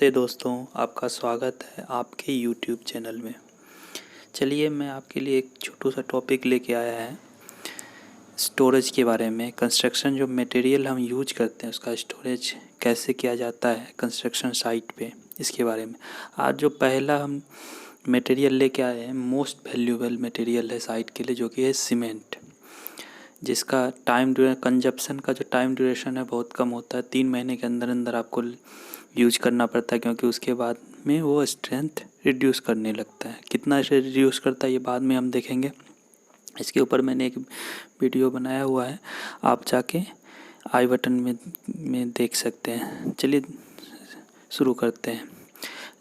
नमस्ते दोस्तों, आपका स्वागत है आपके YouTube चैनल में। चलिए मैं आपके लिए एक छोटू सा टॉपिक लेके आया है स्टोरेज के बारे में। कंस्ट्रक्शन जो मटेरियल हम यूज करते हैं उसका स्टोरेज कैसे किया जाता है कंस्ट्रक्शन साइट पे, इसके बारे में। आज जो पहला हम मटेरियल लेके आए हैं, मोस्ट वैल्यूएबल मटेरियल है साइट के लिए, जो कि है सीमेंट, जिसका कंजप्शन का जो टाइम ड्यूरेशन है बहुत कम होता है। 3 महीने के अंदर अंदर आपको यूज करना पड़ता है, क्योंकि उसके बाद में वो स्ट्रेंथ रिड्यूस करने लगता है। कितना रिड्यूस करता है ये बाद में हम देखेंगे। इसके ऊपर मैंने एक वीडियो बनाया हुआ है, आप जाके आई बटन में देख सकते हैं। चलिए शुरू करते हैं।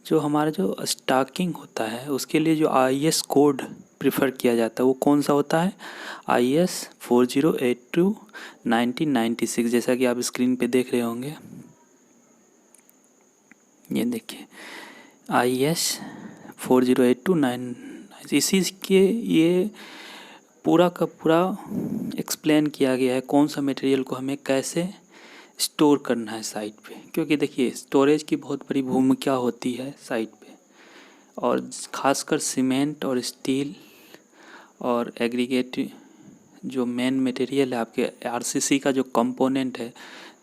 जो हमारा जो स्टॉकिंग होता है उसके लिए जो IS कोड प्रिफ़र किया जाता है वो कौन सा होता है? IS 4082-1996, जैसा कि आप स्क्रीन पे देख रहे होंगे। ये देखिए IS 4082-9, इसी के ये पूरा का पूरा एक्सप्लेन किया गया है कौन सा मटेरियल को हमें कैसे स्टोर करना है साइट पे। क्योंकि देखिए स्टोरेज की बहुत बड़ी भूमिका होती है साइट पे, और ख़ासकर सीमेंट और स्टील और एग्रीगेट जो मेन मटेरियल है आपके RCC का जो कंपोनेंट है।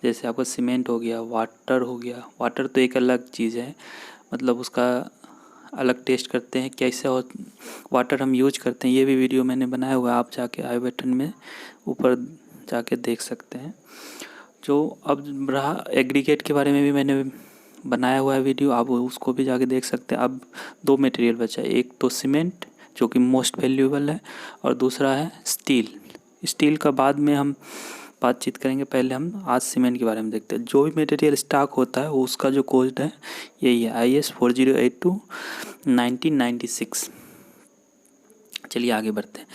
जैसे आपका सीमेंट हो गया, वाटर हो गया। वाटर तो एक अलग चीज़ है, मतलब उसका अलग टेस्ट करते हैं कैसे और वाटर हम यूज करते हैं, ये भी वीडियो मैंने बनाया हुआ है, आप जाके आई बटन में ऊपर जाके देख सकते हैं। जो अब रहा एग्रीगेट के बारे में भी मैंने बनाया हुआ है वीडियो, आप उसको भी जाके देख सकते हैं। अब 2 मटेरियल बचा है, एक तो सीमेंट जो कि मोस्ट वैल्यूएबल है, और दूसरा है स्टील। स्टील का बाद में हम बातचीत करेंगे, पहले हम आज सीमेंट के बारे में देखते हैं। जो भी मटेरियल स्टॉक होता है वो उसका जो कोड है यही है, IS 4082-1996। चलिए आगे बढ़ते हैं।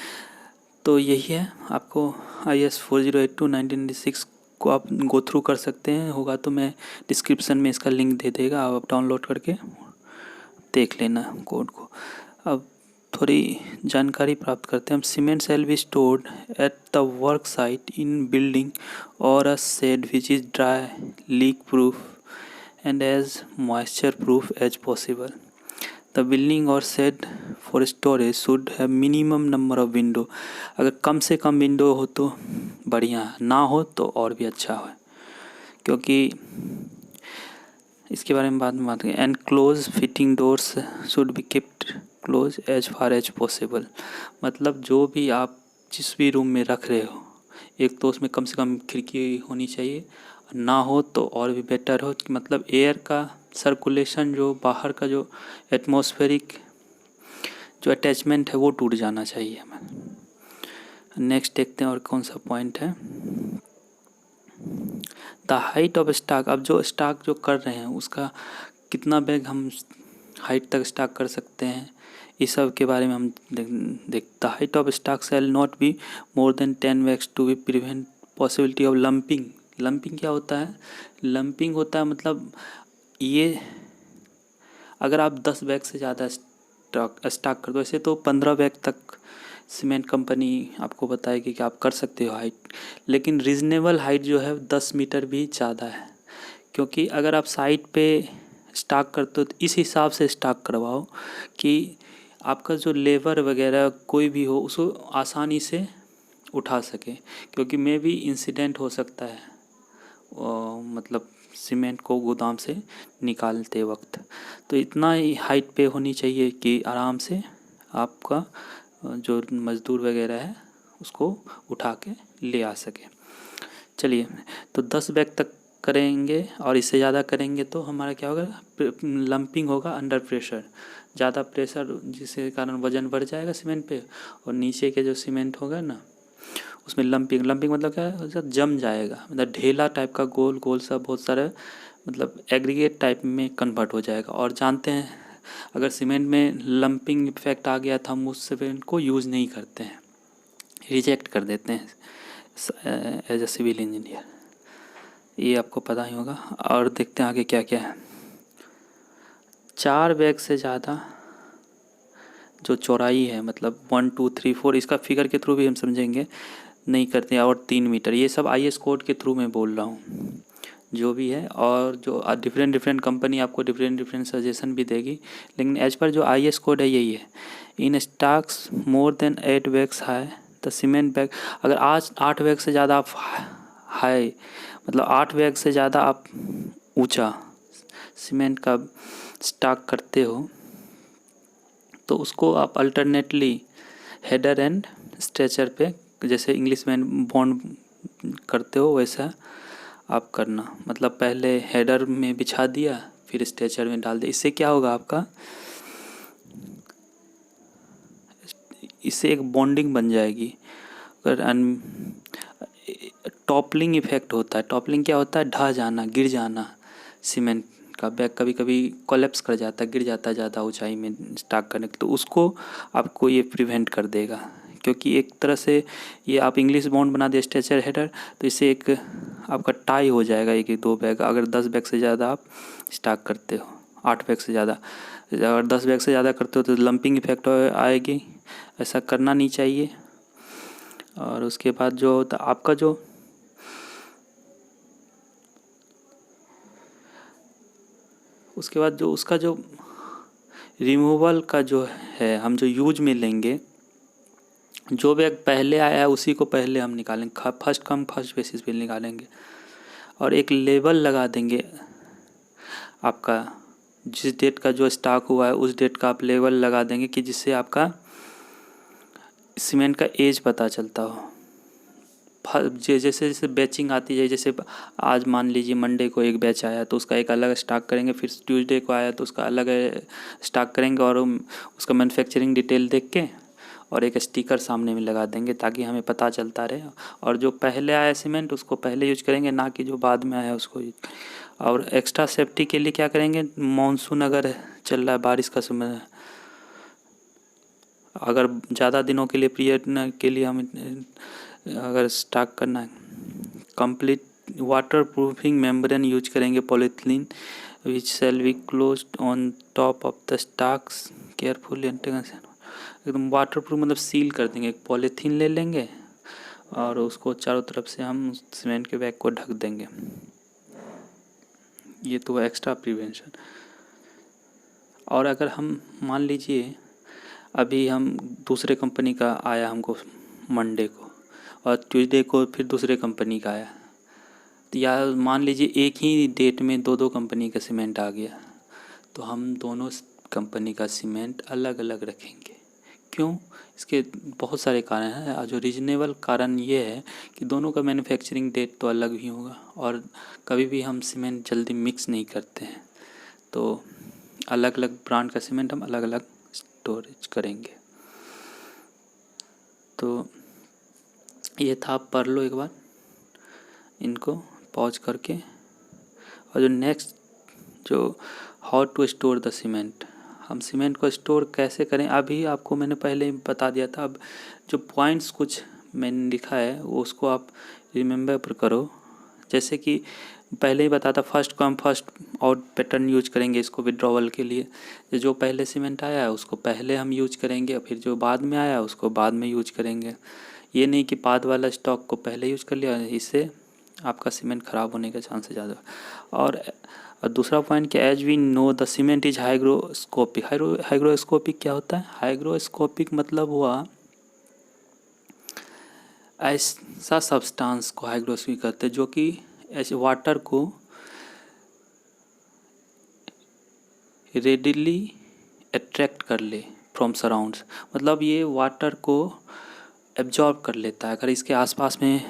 तो यही है, आपको IS 4082-1996 को आप गो थ्रू कर सकते हैं। होगा तो मैं डिस्क्रिप्शन में इसका लिंक दे देगा, आप डाउनलोड करके देख लेना कोड को। अब थोड़ी जानकारी प्राप्त करते हैं हम। Cement shall be stored at the work site in building or a shed which is dry, leak proof and as moisture proof as possible. The building or shed for storage should have minimum number of window. अगर कम से कम window हो तो बढ़िया, ना हो तो और भी अच्छा हो, क्योंकि इसके बारे में बाद में बात करें। And close fitting doors should be kept close as far as possible. मतलब जो भी आप जिस भी रूम में रख रहे हो, एक तो उसमें कम से कम खिड़की होनी चाहिए, ना हो तो और भी बेटर हो। मतलब एयर का सर्कुलेशन, जो बाहर का जो एटमॉस्फेरिक जो अटैचमेंट है वो टूट जाना चाहिए हमें। नेक्स्ट देखते हैं और कौन सा पॉइंट है। The height of stock. अब जो स्टॉक जो कर रहे हैं उसका कितना बैग हम हाइट तक स्टॉक कर सकते हैं, इस सब के बारे में हम देखते। Height of stock shall not be more than 10 bags to be prevent possibility of lumping. Lumping क्या होता है? लंपिंग होता है मतलब ये, अगर आप 10 बैग से ज़्यादा स्टॉक कर दो, ऐसे तो 15 बैग तक सीमेंट कंपनी आपको बताएगी कि आप कर सकते हो हाइट, लेकिन रीज़नेबल हाइट जो है 10 मीटर भी ज़्यादा है। क्योंकि अगर आप साइट पे स्टॉक करते हो तो इस हिसाब से स्टॉक करवाओ कि आपका जो लेबर वगैरह कोई भी हो उसको आसानी से उठा सके, क्योंकि मे भी इंसिडेंट हो सकता है मतलब सीमेंट को गोदाम से निकालते वक्त। तो इतना ही हाइट पे होनी चाहिए कि आराम से आपका जो मज़दूर वगैरह है उसको उठा के ले आ सके। चलिए, तो 10 बैग तक करेंगे, और इससे ज़्यादा करेंगे तो हमारा क्या होगा? लंपिंग होगा अंडर प्रेशर, ज़्यादा प्रेशर जिसके कारण वज़न बढ़ जाएगा सीमेंट पे, और नीचे के जो सीमेंट होगा ना उसमें लंपिंग मतलब क्या है? जम जाएगा, मतलब ढेला टाइप का गोल गोल सा बहुत सारा, मतलब एग्रीगेट टाइप में कन्वर्ट हो जाएगा। और जानते हैं अगर सीमेंट में लंपिंग इफेक्ट आ गया तो हम उस सीमेंट को यूज़ नहीं करते हैं, रिजेक्ट कर देते हैं एज ए सिविल इंजीनियर, ये आपको पता ही होगा। और देखते हैं आगे क्या क्या है। 4 बैग से ज़्यादा जो चौड़ाई है, मतलब 1 2 3 4, इसका फिगर के थ्रू भी हम समझेंगे, नहीं करते हैं। और 3 मीटर, ये सब IS कोड के थ्रू मैं बोल रहा हूँ, जो भी है, और जो डिफरेंट डिफरेंट कंपनी आपको डिफरेंट डिफरेंट सजेशन भी देगी, लेकिन एज पर जो IS कोड है यही है। In stocks more than 8 bags high the cement bag. अगर आज 8 बैग से ज़्यादा आप हाई, मतलब 8 बैग से ज़्यादा आप ऊंचा सीमेंट का स्टॉक करते हो, तो उसको आप अल्टरनेटली हेडर एंड स्ट्रेचर पे, जैसे इंग्लिश में बॉन्ड करते हो वैसा आप करना। मतलब पहले हेडर में बिछा दिया, फिर स्ट्रेचर में डाल दिया। इससे क्या होगा आपका, इससे एक बॉन्डिंग बन जाएगी। अगर टॉपलिंग इफेक्ट होता है, टॉपलिंग क्या होता है, ढह जाना, गिर जाना। सीमेंट का बैग कभी कभी कोलैप्स कर जाता है, गिर जाता है ज़्यादा ऊंचाई में स्टॉक करने के, तो उसको आपको ये प्रिवेंट कर देगा। क्योंकि एक तरह से ये आप इंग्लिश बॉन्ड बना दिए स्ट्रेचर हेडर, तो इससे एक आपका टाई हो जाएगा, एक 2 बैग। अगर 10 बैग से ज़्यादा आप स्टॉक करते हो, 8 बैग से ज़्यादा, अगर 10 बैग से ज़्यादा करते हो तो लंपिंग इफेक्ट आएगी। ऐसा करना नहीं चाहिए। और उसके बाद जो होता आपका जो उसके बाद जो उसका जो रिमूवल का जो है, हम जो यूज में लेंगे, जो बैग पहले आया है उसी को पहले हम निकालेंगे, फर्स्ट कम फर्स्ट बेसिस पे निकालेंगे। और एक लेबल लगा देंगे आपका, जिस डेट का जो स्टॉक हुआ है उस डेट का आप लेबल लगा देंगे, कि जिससे आपका सीमेंट का एज पता चलता हो। जैसे जैसे बैचिंग आती है, जैसे आज मान लीजिए मंडे को एक बैच आया तो उसका एक अलग स्टॉक करेंगे, फिर ट्यूसडे को आया तो उसका अलग स्टॉक करेंगे, और उसका मैन्युफैक्चरिंग डिटेल देख के और एक स्टिकर सामने में लगा देंगे, ताकि हमें पता चलता रहे। और जो पहले आया सीमेंट उसको पहले यूज करेंगे, ना कि जो बाद में आया उसको यूज। और एक्स्ट्रा सेफ्टी के लिए क्या करेंगे, मानसून अगर चल रहा है, बारिश का समय है, अगर ज़्यादा दिनों के लिए पीरियड के लिए हम अगर स्टॉक करना है, complete water proofing membrane use करेंगे, polythene which shall be closed on top of the stocks carefully. एकदम वाटर प्रूफ मतलब सील कर देंगे, एक पॉलीथीन ले लेंगे और उसको चारों तरफ से हम सीमेंट के बैग को ढक देंगे। ये तो एक्स्ट्रा प्रिवेंशन। और अगर हम मान लीजिए अभी हम दूसरे कंपनी का आया हमको मंडे को, और ट्यूसडे को फिर दूसरे कंपनी का आया, तो या मान लीजिए एक ही डेट में दो कंपनी का सीमेंट आ गया, तो हम दोनों कंपनी का सीमेंट अलग अलग रखेंगे। क्यों? इसके बहुत सारे कारण हैं। जो रीजनेबल कारण ये है कि दोनों का मैन्युफैक्चरिंग डेट तो अलग ही होगा, और कभी भी हम सीमेंट जल्दी मिक्स नहीं करते हैं, तो अलग अलग ब्रांड का सीमेंट हम अलग अलग स्टोरेज करेंगे। तो ये था, आप पढ़ लो एक बार इनको पॉज करके। और जो नेक्स्ट जो how to store the cement, हम सीमेंट को स्टोर कैसे करें, अभी आपको मैंने पहले ही बता दिया था। अब जो पॉइंट्स कुछ मैंने लिखा है वो उसको आप रिमेम्बर करो। जैसे कि पहले ही बताता, first come first out pattern use करेंगे इसको विड्रॉवल के लिए। जो पहले सीमेंट आया है उसको पहले हम यूज करेंगे, फिर जो बाद में आया उसको बाद में यूज करेंगे। ये नहीं कि बाद वाला स्टॉक को पहले यूज कर लिया, इससे आपका सीमेंट ख़राब होने का चांस ज़्यादा। और दूसरा पॉइंट कि as we know the cement is hygroscopic. Hygroscopic क्या होता है? हाइग्रोस्कोपिक मतलब हुआ ऐसा सब्सटेंस को हाइग्रोस्कोपिक कहते हैं जो कि ऐसे वाटर को रेडिली अट्रैक्ट कर ले फ्रॉम सराउंड्स, मतलब ये वाटर को एब्जॉर्ब कर लेता है। अगर इसके आसपास में,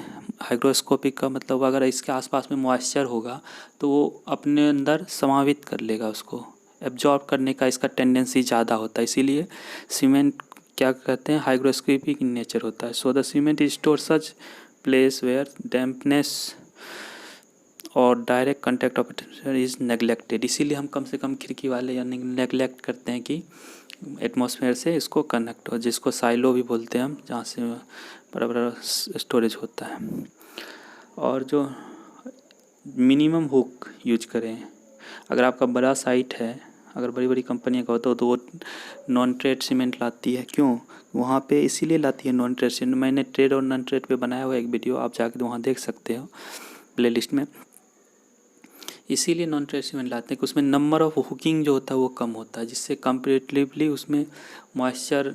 हाइग्रोस्कोपिक का मतलब अगर इसके आसपास में मॉइस्चर होगा तो वो अपने अंदर समावित कर लेगा, उसको एब्जॉर्ब करने का इसका टेंडेंसी ज़्यादा होता है। इसीलिए सीमेंट क्या कहते हैं, हाइग्रोस्कोपिक इन नेचर होता है। So the cement is store such place where dampness or direct contact of is neglected. इसीलिए हम कम से कम खिड़की वाले या नेग्लेक्ट करते हैं कि एटमॉस्फेयर से इसको कनेक्ट हो, जिसको साइलो भी बोलते हैं हम, जहाँ से बड़ा बड़ा स्टोरेज होता है। और जो मिनिमम हुक यूज करें, अगर आपका बड़ा साइट है, अगर बड़ी बड़ी कंपनियां का होता हो तो वो नॉन ट्रेड सीमेंट लाती है। क्यों वहाँ पे? इसीलिए लाती है नॉन ट्रेड सीमेंट। मैंने ट्रेड और नॉन ट्रेड पे बनाया हुआ एक वीडियो, आप जाकर वहाँ देख सकते हो प्लेलिस्ट में। इसीलिए नॉन ट्रेड सीमेंट लाते हैं कि उसमें नंबर ऑफ हुकिंग जो होता है वो कम होता है, जिससे कंपेरेटिवली उसमें मॉइस्चर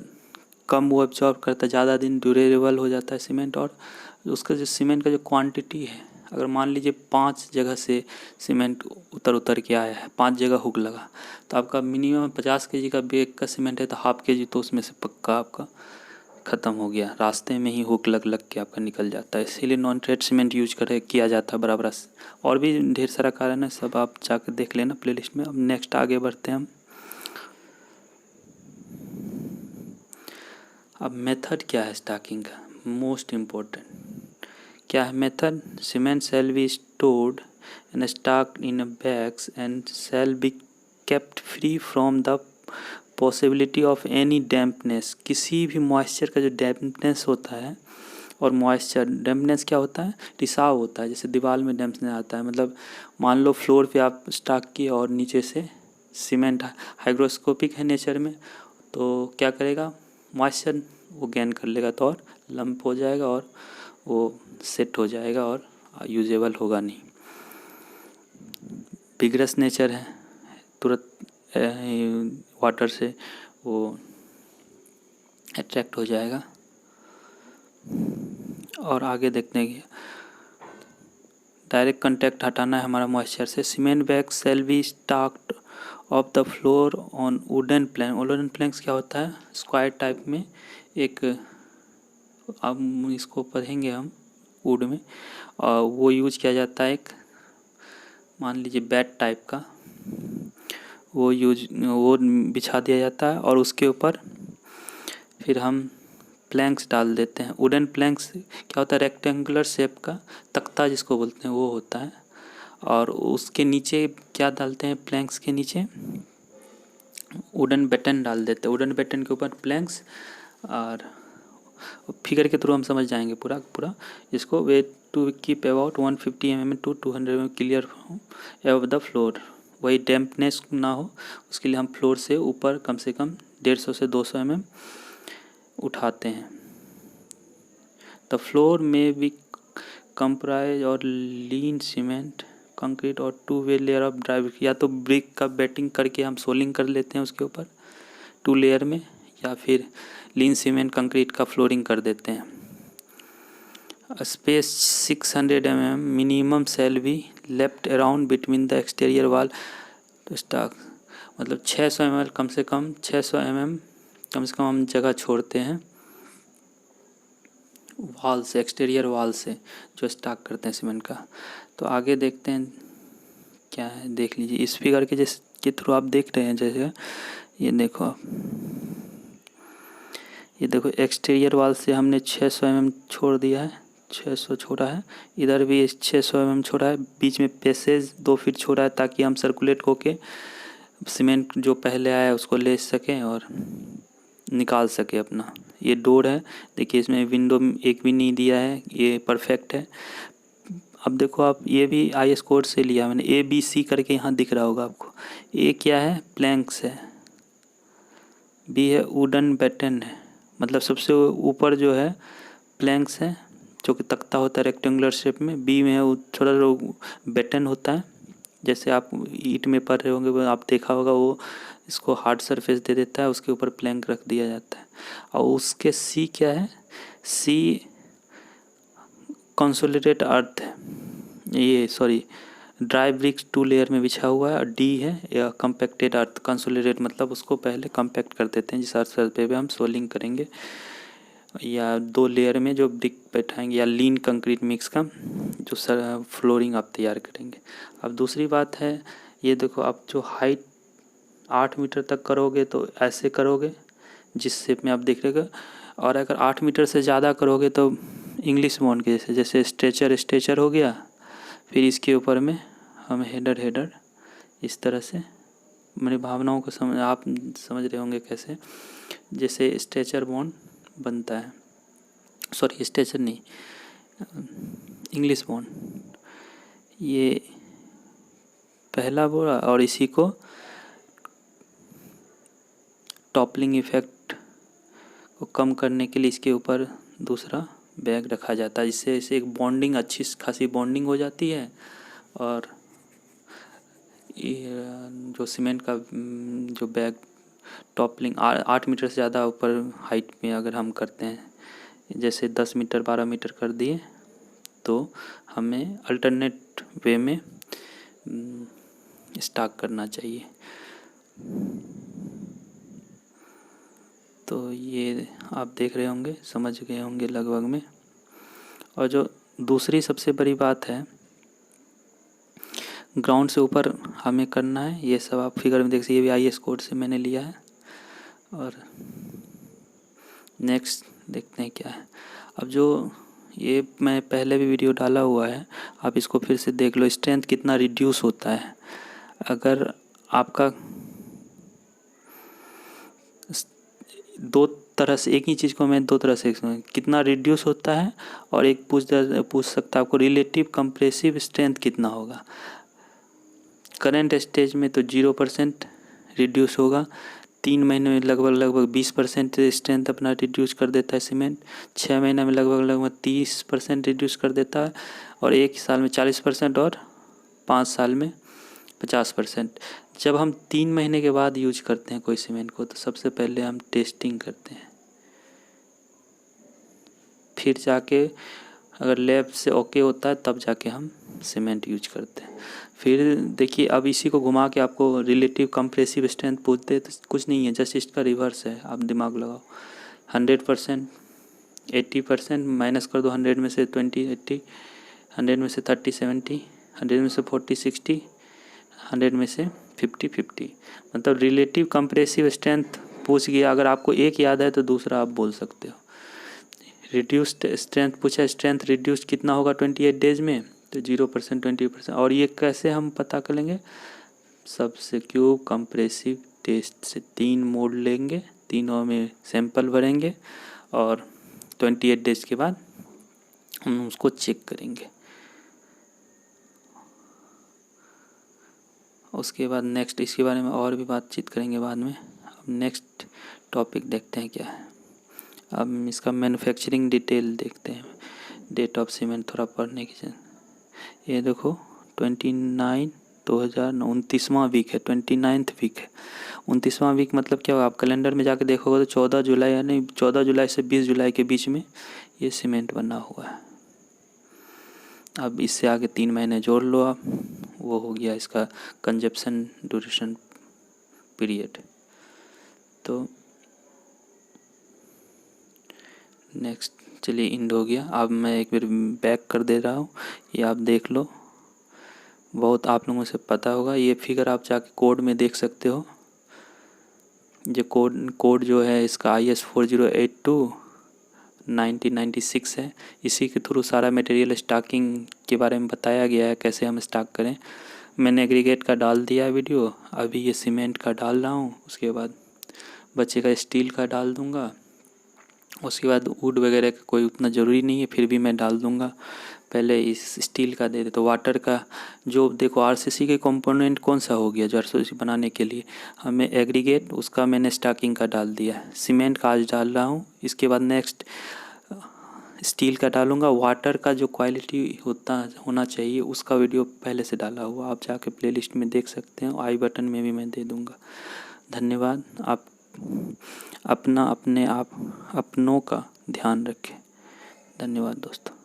कम वो एब्जॉर्ब करता है, ज़्यादा दिन ड्यूरेबल हो जाता है सीमेंट। और उसका जो सीमेंट का जो क्वांटिटी है, अगर मान लीजिए 5 जगह से सीमेंट उतर के आया है, 5 जगह हुक लगा, तो आपका मिनिमम 50 kg का बैग का सीमेंट है तो हाफ kg तो उसमें से पक्का आपका ख़त्म हो गया, रास्ते में ही हुक लग के आपका निकल जाता है। इसीलिए नॉन ट्रेड सीमेंट यूज किया जाता है बराबर। और भी ढेर सारा कारण है, सब आप जाकर देख लेना प्लेलिस्ट में। अब नेक्स्ट आगे बढ़ते हैं हम। अब मेथड क्या है स्टॉकिंग का, मोस्ट इम्पोर्टेंट क्या है method. Cement shall be stored and stocked in bags and shall be kept free from the possibility of any dampness. किसी भी मॉइस्चर का जो डैम्पनेस होता है, और मॉइस्चर डैम्पनेस क्या होता है, रिसाव होता है, जैसे दीवार में डैम्पनेस आता है। मतलब मान लो फ्लोर पे आप स्टॉक किए और नीचे से सीमेंट हाइग्रोस्कोपिक है नेचर में, तो क्या करेगा, मॉइस्चर वो गेन कर लेगा तो और लंप हो जाएगा और वो सेट हो जाएगा और यूजेबल होगा नहीं। विग्रस नेचर है, तुरंत वाटर से वो अट्रैक्ट हो जाएगा। और आगे देखते हैं कि डायरेक्ट कांटेक्ट हटाना है हमारा मॉइस्चर से। Cement bag shall be stocked off the floor on wooden plank. Wooden planks क्या होता है, स्क्वायर टाइप में एक, अब इसको पढ़ेंगे हम वुड में, और वो यूज किया जाता है एक, मान लीजिए बैट टाइप का, वो बिछा दिया जाता है और उसके ऊपर फिर हम प्लैंक्स डाल देते हैं। वुडन प्लैंक्स क्या होता है, रेक्टेंगुलर शेप का तख्ता जिसको बोलते हैं वो होता है। और उसके नीचे क्या डालते हैं, प्लैंक्स के नीचे वुडन बैटन डाल देते हैं। वुडन बैटन के ऊपर प्लैंक्स, और फिगर के थ्रू हम समझ जाएंगे पूरा पूरा इसको। Way to keep about 150 mm to 200 mm clear above the floor. वही डैम्पनेस ना हो उसके लिए हम फ्लोर से ऊपर कम से कम 150 से 200 mm उठाते हैं। द फ्लोर में भी कंप्राइज और लीन सीमेंट कंक्रीट और 2 लेयर ऑफ ड्राई ब्रिक। या तो ब्रिक का बेटिंग करके हम सोलिंग कर लेते हैं उसके ऊपर 2 लेयर में, या फिर लीन सीमेंट कंक्रीट का फ्लोरिंग कर देते हैं। Space 600 mm minimum cell be left around between the exterior वाल टू स्टॉक। मतलब 600 mm कम से कम 600 mm कम से कम हम जगह छोड़ते हैं वॉल से, एक्सटीरियर वॉल से जो स्टॉक करते हैं सीमेंट का। तो आगे देखते हैं क्या है, देख लीजिए इस फिगर के जैसे के थ्रू आप देख रहे हैं। जैसे ये देखो आप, ये देखो एक्सटीरियर वॉल से हमने 600 mm छोड़ दिया है, 600 छोड़ा है, इधर भी 600 mm छोड़ा है, बीच में पैसेज 2 फीट छोड़ा है ताकि हम सर्कुलेट होके सीमेंट जो पहले आया है उसको ले सकें और निकाल सके अपना। ये डोर है, देखिए इसमें विंडो एक भी नहीं दिया है, ये परफेक्ट है। अब देखो आप, ये भी IS कोड से लिया मैंने, ABC करके यहाँ दिख रहा होगा आपको। ए क्या है, प्लैंक्स है, बी है वुडन बैटन है, मतलब सबसे ऊपर जो है प्लैंक्स है जो कि तख्ता होता है रेक्टेंगुलर शेप में। बी में है वो थोड़ा बैटन होता है, जैसे आप ईंट में पढ़ रहे होंगे वो आप देखा होगा, वो इसको हार्ड सरफेस दे देता है, उसके ऊपर प्लैंक रख दिया जाता है। और उसके सी क्या है, सी कंसोलिडेट अर्थ है, ये सॉरी ड्राई ब्रिक्स 2 लेयर में बिछा हुआ है। और डी है या कम्पैक्टेड अर्थ। कंसोलिडेट मतलब उसको पहले कम्पैक्ट कर देते हैं जिस अर्थ पे हम सोलिंग करेंगे, या 2 लेयर में जो ब्रिक बैठाएंगे, या लीन कंक्रीट मिक्स का जो फ्लोरिंग आप तैयार करेंगे। अब दूसरी बात है, ये देखो आप जो हाइट 8 मीटर तक करोगे तो ऐसे करोगे जिस शेप में आप देख रहे हो, और अगर 8 मीटर से ज़्यादा करोगे तो इंग्लिश बॉन्ड के जैसे स्ट्रेचर हो गया। फिर इसके ऊपर में हम हेडर इस तरह से, मेरी भावनाओं को आप समझ रहे होंगे कैसे, जैसे स्ट्रेचर बॉन्ड बनता है, सॉरी स्ट्रेचर नहीं, इंग्लिश बॉन्ड, ये पहला बोला। और इसी को टॉपलिंग इफेक्ट को कम करने के लिए इसके ऊपर दूसरा बैग रखा जाता है, जिससे इसे एक बॉन्डिंग, अच्छी खासी बॉन्डिंग हो जाती है और जो सीमेंट का जो बैग टॉपलिंग 8 मीटर से ज़्यादा ऊपर हाइट में अगर हम करते हैं, जैसे 10 मीटर 12 मीटर कर दिए, तो हमें अल्टरनेट वे में स्टॉक करना चाहिए। तो ये आप देख रहे होंगे, समझ गए होंगे लगभग में। और जो दूसरी सबसे बड़ी बात है, ग्राउंड से ऊपर हमें करना है। ये सब आप फिगर में देख सकते, ये भी IS कोड से मैंने लिया है। और नेक्स्ट देखते हैं क्या है। अब जो ये मैं पहले भी वीडियो डाला हुआ है, आप इसको फिर से देख लो, स्ट्रेंथ कितना रिड्यूस होता है। अगर आपका दो तरह से, एक ही चीज़ को मैं दो तरह से कितना रिड्यूस होता है, और एक पूछ सकता है आपको रिलेटिव कंप्रेसिव स्ट्रेंथ कितना होगा। करंट स्टेज में तो 0% रिड्यूस होगा। 3 महीने में लगभग 20% स्ट्रेंथ अपना रिड्यूस कर देता है सीमेंट। 6 महीने में लगभग 30% रिड्यूस कर देता है, और 1 साल में 40%, और 5 साल में 50%। जब हम 3 महीने के बाद यूज करते हैं कोई सीमेंट को, तो सबसे पहले हम टेस्टिंग करते हैं, फिर जाके अगर लैब से ओके होता है तब जाके हम सीमेंट यूज करते हैं। फिर देखिए, अब इसी को घुमा के आपको रिलेटिव कंप्रेसिव स्ट्रेंथ पूछते तो कुछ नहीं है, जस्ट इसका रिवर्स है। आप दिमाग लगाओ, 100%, 80% माइनस कर दो 100 में से 20 80, 100 में से 30 70, 100 में से 40 60, 100 में से 50 50, मतलब रिलेटिव कंप्रेसिव स्ट्रेंथ पूछ गया। अगर आपको एक याद है तो दूसरा आप बोल सकते हो। रिड्यूस्ड स्ट्रेंथ पूछा, स्ट्रेंथ रिड्यूस्ड कितना होगा 28 डेज में, तो 0%, 20%। और ये कैसे हम पता करेंगे, सब्सिक्यूटिव कंप्रेसिव टेस्ट से 3 मोड लेंगे, तीनों में सैंपल भरेंगे, और 28 डेज के बाद हम उसको चेक करेंगे। उसके बाद नेक्स्ट इसके बारे में और भी बातचीत करेंगे बाद में। अब नेक्स्ट टॉपिक देखते हैं क्या है। अब इसका मैन्युफैक्चरिंग डिटेल देखते हैं। डेट ऑफ सीमेंट थोड़ा पढ़ने की, ये देखो 29 2029वां वीक है, 29th वीक है। 29वां वीक मतलब क्या होगा, आप कैलेंडर में जाके देखोगे तो 14 जुलाई, यानी 14 जुलाई से 20 जुलाई के बीच में ये सीमेंट बना हुआ है। अब इससे आगे 3 महीने जोड़ लो आप, वो हो गया इसका कंजप्शन ड्यूरेशन पीरियड। तो नेक्स्ट चलिए इंड हो गया। अब मैं एक बार बैक कर दे रहा हूँ, ये आप देख लो, बहुत आप लोगों से पता होगा। ये फिगर आप जाके कोड में देख सकते हो। ये कोड जो है इसका IS 4082 1996 है। इसी के थ्रू सारा मटेरियल स्टॉकिंग के बारे में बताया गया है, कैसे हम स्टॉक करें। मैंने एग्रीगेट का डाल दिया है वीडियो, अभी ये सीमेंट का डाल रहा हूँ, उसके बाद बच्चे का स्टील का डाल दूँगा। उसके बाद वुड वगैरह का कोई उतना ज़रूरी नहीं है, फिर भी मैं डाल दूँगा। पहले इस स्टील का दे दे। तो वाटर का जो देखो, RCC के कंपोनेंट कौन सा हो गया जो RCC बनाने के लिए हमें एग्रीगेट, उसका मैंने स्टॉकिंग का डाल दिया है। सीमेंट का आज डाल रहा हूँ, इसके बाद नेक्स्ट स्टील का डालूँगा। वाटर का जो क्वालिटी होना चाहिए उसका वीडियो पहले से डाला हुआ, आप जाके प्लेलिस्ट में देख सकते हैं, आई बटन में भी मैं दे दूँगा। धन्यवाद। आप अपना अपने आप अपनों का ध्यान रखें। धन्यवाद दोस्तों।